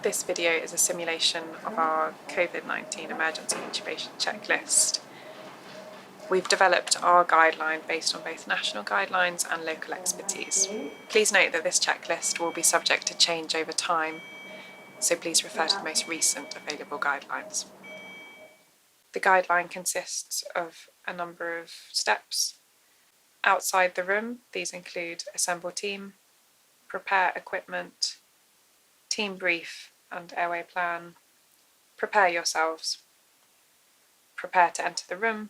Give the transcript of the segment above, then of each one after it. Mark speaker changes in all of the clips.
Speaker 1: This video is a simulation of our COVID-19 emergency intubation checklist. We've developed our guideline based on both national guidelines and local expertise. Please note that this checklist will be subject to change over time, so please refer to the most recent available guidelines. The guideline consists of a number of steps. Outside the room, these include assemble team, prepare equipment, team brief and airway plan, prepare yourselves, prepare to enter the room.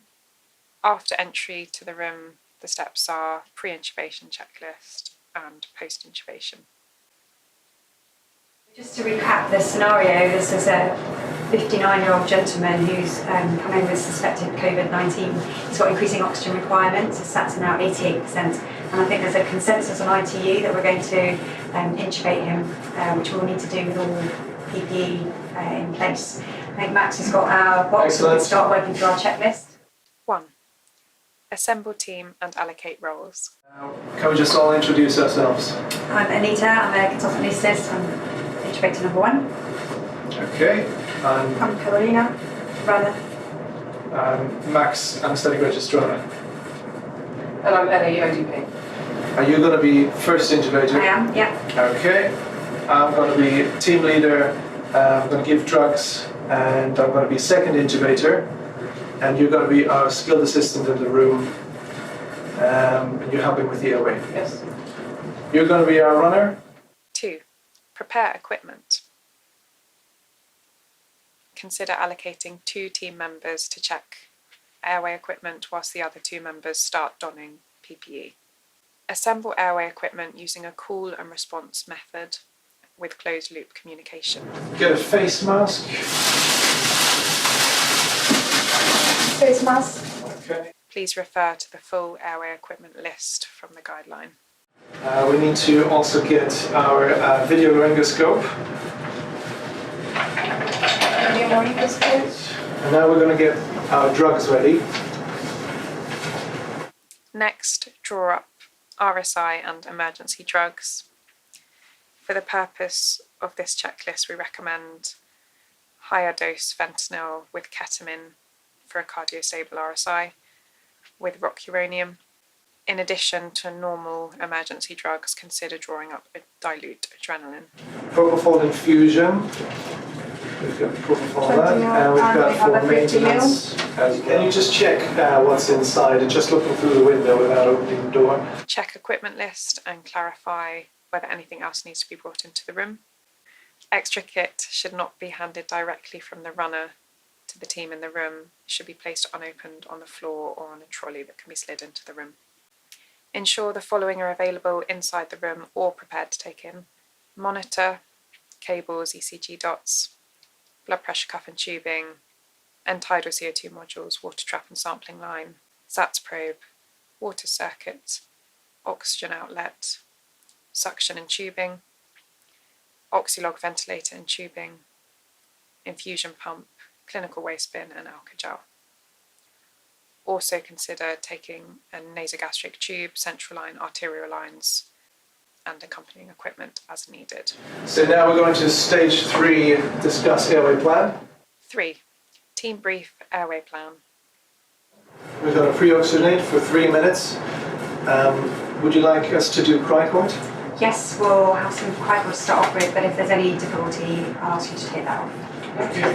Speaker 1: After entry to the room, the steps are pre-intubation checklist and post-intubation.
Speaker 2: Just to recap the scenario, this is a 59-year-old gentleman who's come in with suspected COVID-19. He's got increasing oxygen requirements. His SATs are now 88%, and I think there's a consensus on ITU that we're going to intubate him, which we'll need to do with all PPE in place. I think Max has got our box, so we'll start working through our checklist.
Speaker 1: 1. Assemble team and allocate roles.
Speaker 3: Can we just all introduce ourselves?
Speaker 2: I'm Anita, I'm a consultant anaesthetist, I'm intubator number 1.
Speaker 3: Okay.
Speaker 2: I'm Carolina, runner.
Speaker 3: Max, anaesthetic registrar.
Speaker 4: And I'm Ellie, ODP.
Speaker 3: Are you going to be first intubator?
Speaker 2: I am, yeah.
Speaker 3: Okay. I'm going to be team leader, I'm going to give drugs, and I'm going to be second intubator. And you're going to be our skilled assistant in the room, and you're helping with the airway.
Speaker 4: Yes.
Speaker 3: You're going to be our runner.
Speaker 1: 2. Prepare equipment. Consider allocating 2 team members to check airway equipment whilst the other 2 members start donning PPE. Assemble airway equipment using a call and response method with closed loop communication.
Speaker 3: Get a face mask.
Speaker 2: Face mask.
Speaker 3: Okay.
Speaker 1: Please refer to the full airway equipment list from the guideline.
Speaker 3: We need to also get our video laryngoscope. And now we're going to get our drugs ready.
Speaker 1: Next, draw up RSI and emergency drugs. For the purpose of this checklist, we recommend higher dose fentanyl with ketamine for a cardiostable RSI with rocuronium. In addition to normal emergency drugs, consider drawing up a dilute adrenaline.
Speaker 3: Propofol infusion. We've got propofol that, and we've got for maintenance. Can you just check what's inside and just looking through the window without opening the door?
Speaker 1: Check equipment list and clarify whether anything else needs to be brought into the room. Extra kit should not be handed directly from the runner to the team in the room. It should be placed unopened on the floor or on a trolley that can be slid into the room. Ensure the following are available inside the room or prepared to take in: monitor, cables, ECG dots, blood pressure cuff and tubing, end-tidal CO2 modules, water trap and sampling line, SATS probe, water circuit, oxygen outlet, suction and tubing, oxylog ventilator and tubing, infusion pump, clinical waste bin and alka-gel. Also consider taking a nasogastric tube, central line, arterial lines, and accompanying equipment as needed.
Speaker 3: So now we're going to stage 3, discuss airway plan.
Speaker 1: 3. Team brief airway plan.
Speaker 3: We're going to pre-oxygenate for 3 minutes. Would you like us to do cricoid?
Speaker 2: Yes, we'll have some cryo to start off with, but if there's any difficulty, I'll ask you to take that off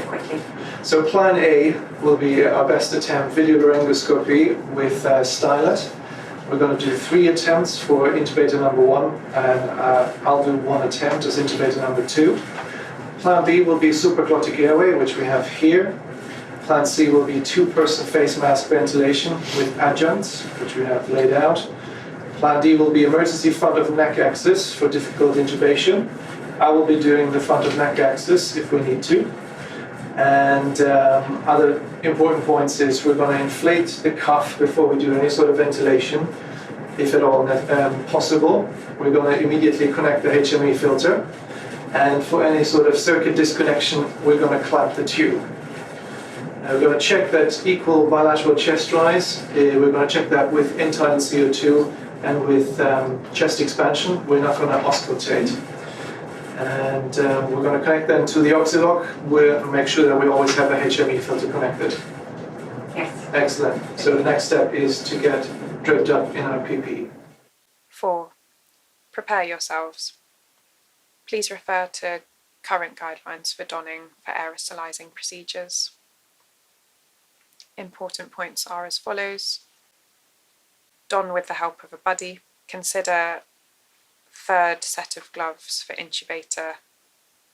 Speaker 2: quickly.
Speaker 3: So plan A will be our best attempt, video laryngoscopy with stylet. We're going to do 3 attempts for intubator number 1, and I'll do 1 attempt as intubator number 2. Plan B will be supraglottic airway, which we have here. Plan C will be 2-person face mask ventilation with adjuncts, which we have laid out. Plan D will be emergency front of neck access for difficult intubation. I will be doing the front of neck access if we need to. And other important points is we're going to inflate the cuff before we do any sort of ventilation, if at all possible. We're going to immediately connect the HME filter. And for any sort of circuit disconnection, we're going to clamp the tube. We're going to check that equal bilateral chest rise. We're going to check that with end-tidal CO2 and with chest expansion. We're not going to auscultate. And we're going to connect them to the Oxylock. We'll make sure that we always have a HME filter connected.
Speaker 2: Yes.
Speaker 3: Excellent. So the next step is to get draped up in our PPE.
Speaker 1: 4. Prepare yourselves. Please refer to current guidelines for donning for aerosolizing procedures. Important points are as follows. Don with the help of a buddy. Consider third set of gloves for intubator,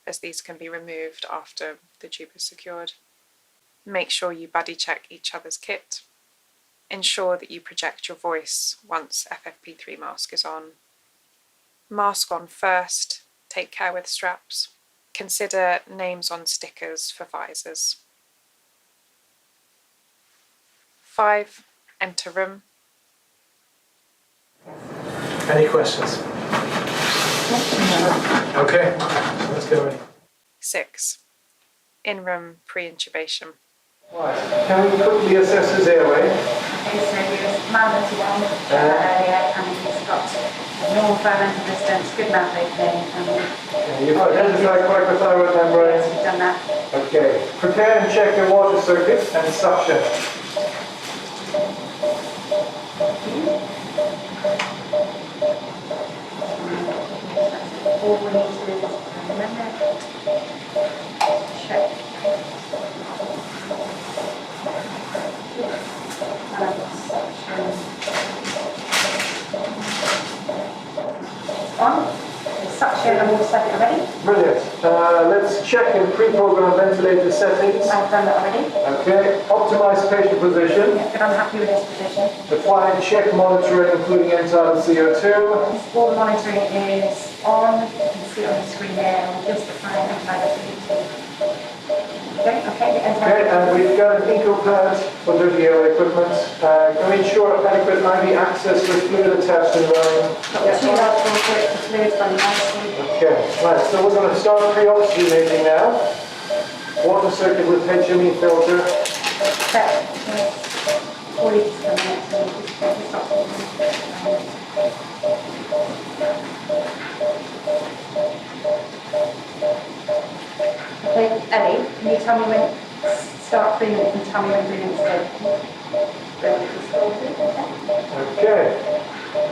Speaker 1: as these can be removed after the tube is secured. Make sure you buddy check each other's kit. Ensure that you project your voice once FFP3 mask is on. Mask on first, take care with straps. Consider names on stickers for visors. 5. Enter room.
Speaker 3: Any questions? Okay, let's get ready.
Speaker 1: 6. In-room pre-intubation.
Speaker 3: Right. Can we quickly assess his airway?
Speaker 2: Okay, so he was mild today earlier, and he's got normal fermental distance, good mouth opening, and
Speaker 3: You've identified microthyroid membrane.
Speaker 2: yes, we've done that.
Speaker 3: Okay. Prepare and check your water circuit and suction.
Speaker 2: All we need to do is remember, check. On. The suction and water circuit already.
Speaker 3: Brilliant. Let's check in pre-programmed ventilator settings.
Speaker 2: I've done that already.
Speaker 3: Okay. Optimize patient position.
Speaker 2: Yeah, but I'm happy with this position.
Speaker 3: Apply and check monitoring, including end-tidal CO2.
Speaker 2: All the monitoring is on. You can see it on the screen there. I'll just apply and apply that. Okay,
Speaker 3: Okay, and we've got an eco pad for dirty air equipment. Can we ensure adequate IV access with fluid attached and running?
Speaker 2: got two large balls for it, the fluid's running nicely.
Speaker 3: Okay, right, so we're going to start pre-oxygenating now. Water circuit with HME filter.
Speaker 2: Set 4 litres per minute, so we'll just get this oxygen. Okay, Ellie, can you tell me when, start 3 minutes and tell me when 3 minutes go?
Speaker 3: Okay,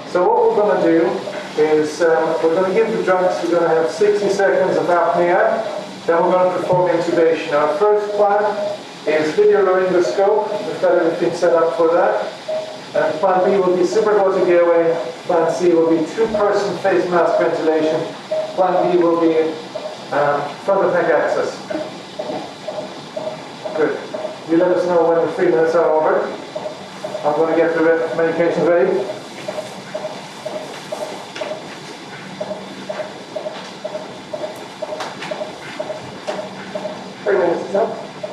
Speaker 3: so what we're going to do is we're going to give the drugs, we're going to have 60 seconds of apnea, then we're going to perform intubation. Our first plan is video laryngoscope, we've got everything set up for that. And plan B will be supraglottic airway, plan C will be 2-person face mask ventilation, plan D will be front of neck access. Good. You let us know when the 3 minutes are over. I'm going to get the medication ready.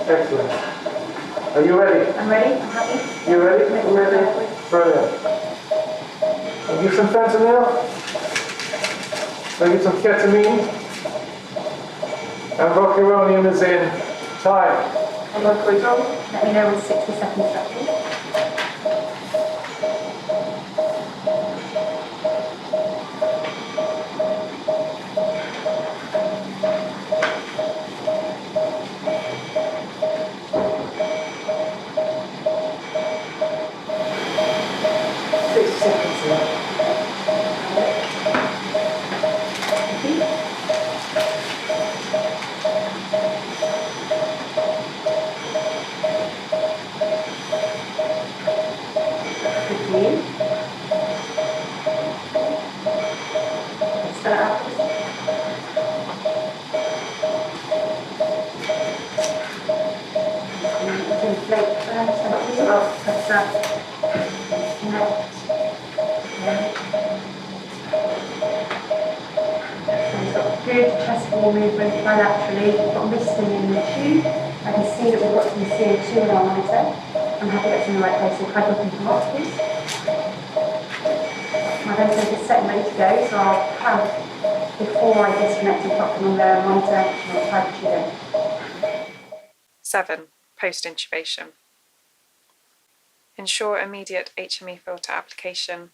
Speaker 3: Excellent. Are you ready?
Speaker 2: I'm ready, I'm happy.
Speaker 3: You ready? Ready? Brilliant. I'll give some fentanyl. I'll give some ketamine. And rocuronium is in. Time.
Speaker 2: I'm going to control. Let me know when 60 seconds up. 60 seconds left. Good chest wall movement bilaterally. We've got misting in the tube. I can see that we've got some CO2 in our monitor. I'm happy that's in the right place. So if I look into heart, please. My ventilator is set and ready to go, so I'll have, before I disconnect and pop them on the monitor, I'll type the tube in.
Speaker 1: 7. Post-intubation. Ensure immediate HME filter application.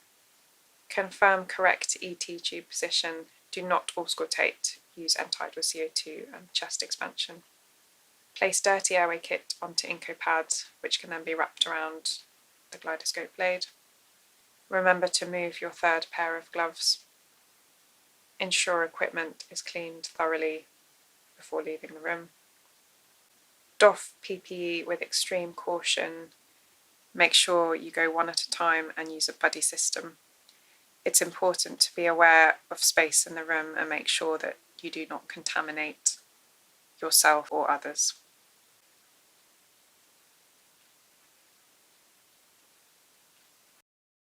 Speaker 1: Confirm correct ET tube position. Do not auscultate use end-tidal CO2 and chest expansion. Place dirty airway kit onto Inco pads, which can then be wrapped around the gyroscope blade. Remember to move your third pair of gloves. Ensure equipment is cleaned thoroughly before leaving the room. Doff PPE with extreme caution. Make sure you go one at a time and use a buddy system. It's important to be aware of space in the room and make sure that you do not contaminate yourself or others.